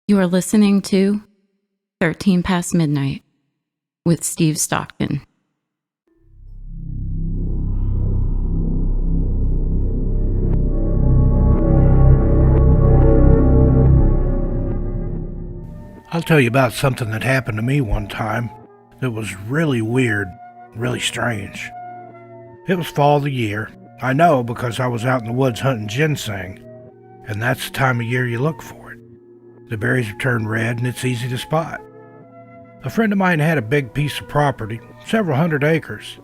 You are listening to 13 Past Midnight with Steve Stockton. I'll tell you about something that happened to me one time that was really weird, really strange. It was fall of the year. I know because I was out in the woods hunting ginseng, and that's the time of year you look for it. The berries have turned red and it's easy to spot. A friend of mine had a big piece of property, several hundred acres.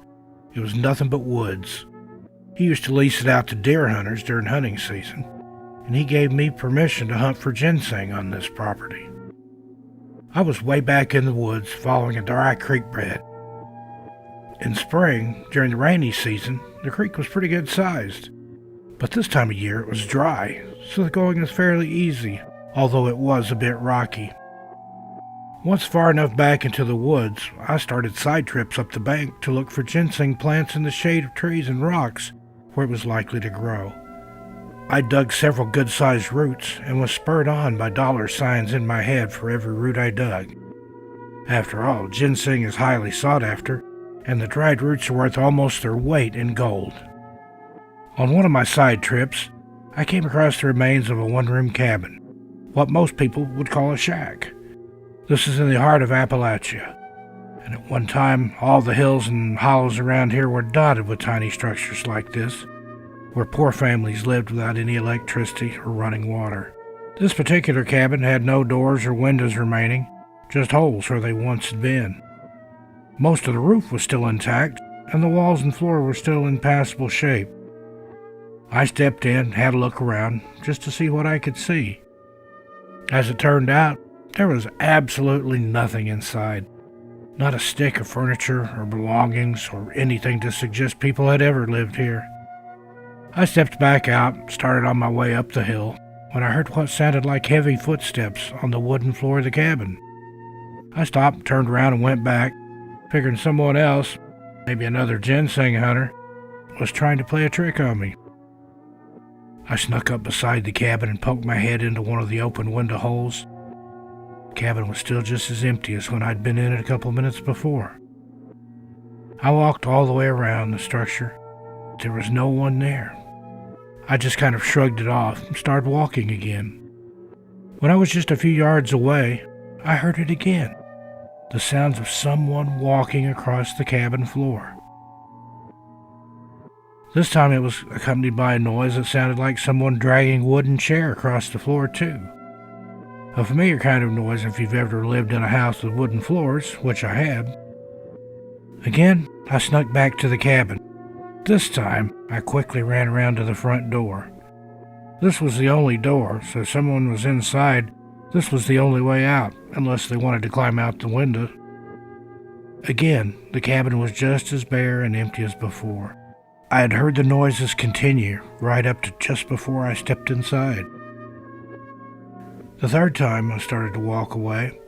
It was nothing but woods. He used to lease it out to deer hunters during hunting season, and he gave me permission to hunt for ginseng on this property. I was way back in the woods following a dry creek bed. In spring, during the rainy season, the creek was pretty good sized, but this time of year it was dry, so the going was fairly easy, although it was a bit rocky. Once far enough back into the woods, I started side trips up the bank to look for ginseng plants in the shade of trees and rocks where it was likely to grow. I dug several good-sized roots and was spurred on by dollar signs in my head for every root I dug. After all, ginseng is highly sought after, and the dried roots are worth almost their weight in gold. On one of my side trips, I came across the remains of a one-room cabin, what most people would call a shack. This is in the heart of Appalachia, and at one time all the hills and hollows around here were dotted with tiny structures like this, where poor families lived without any electricity or running water. This particular cabin had no doors or windows remaining, just holes where they once had been. Most of the roof was still intact, and the walls and floor were still in passable shape. I stepped in, had a look around, just to see what I could see. As it turned out, there was absolutely nothing inside. Not a stick of furniture or belongings or anything to suggest people had ever lived here. I stepped back out and started on my way up the hill when I heard what sounded like heavy footsteps on the wooden floor of the cabin. I stopped, turned around, and went back, figuring someone else, maybe another ginseng hunter, was trying to play a trick on me. I snuck up beside the cabin and poked my head into one of the open window holes. The cabin was still just as empty as when I'd been in it a couple minutes before. I walked all the way around the structure. There was no one there. I just kind of shrugged it off and started walking again. When I was just a few yards away, I heard it again. The sounds of someone walking across the cabin floor. This time it was accompanied by a noise that sounded like someone dragging a wooden chair across the floor too. A familiar kind of noise if you've ever lived in a house with wooden floors, which I had. Again, I snuck back to the cabin. This time, I quickly ran around to the front door. This was the only door, so if someone was inside, this was the only way out, unless they wanted to climb out the window. Again, the cabin was just as bare and empty as before. I had heard the noises continue right up to just before I stepped inside. The third time I started to walk away,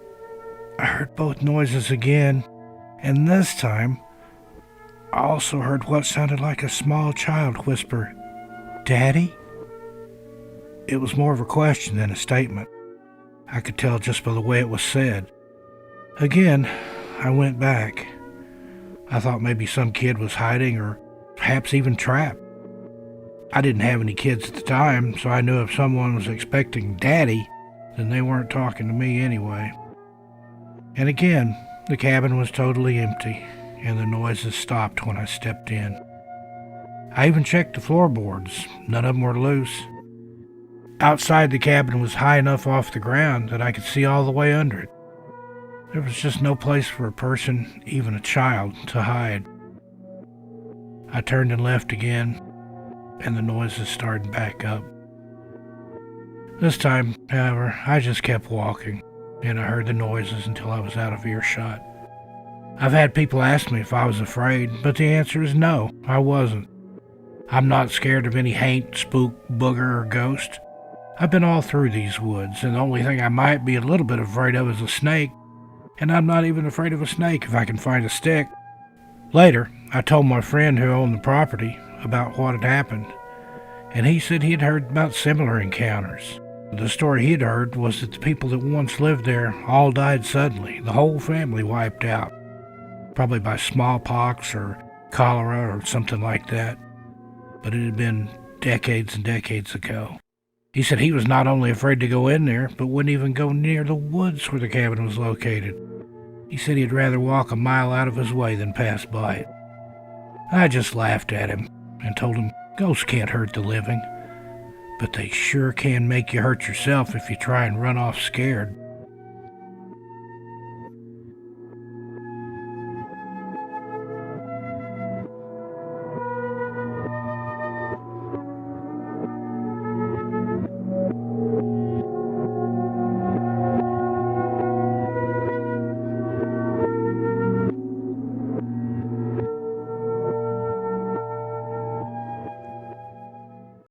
I heard both noises again, and this time, I also heard what sounded like a small child whisper, "Daddy?" It was more of a question than a statement. I could tell just by the way it was said. Again, I went back. I thought maybe some kid was hiding or perhaps even trapped. I didn't have any kids at the time, so I knew if someone was expecting Daddy, then they weren't talking to me anyway. And again, the cabin was totally empty, and the noises stopped when I stepped in. I even checked the floorboards. None of them were loose. Outside the cabin was high enough off the ground that I could see all the way under it. There was just no place for a person, even a child, to hide. I turned and left again, and the noises started back up. This time, however, I just kept walking, and I heard the noises until I was out of earshot. I've had people ask me if I was afraid, but the answer is no, I wasn't. I'm not scared of any haint, spook, booger, or ghost. I've been all through these woods, and the only thing I might be a little bit afraid of is a snake, and I'm not even afraid of a snake if I can find a stick. Later, I told my friend who owned the property about what had happened, and he said he had heard about similar encounters. The story he'd heard was that the people that once lived there all died suddenly, the whole family wiped out, probably by smallpox or cholera or something like that. But it had been decades and decades ago. He said he was not only afraid to go in there, but wouldn't even go near the woods where the cabin was located. He said he'd rather walk a mile out of his way than pass by it. I just laughed at him and told him ghosts can't hurt the living, but they sure can make you hurt yourself if you try and run off scared.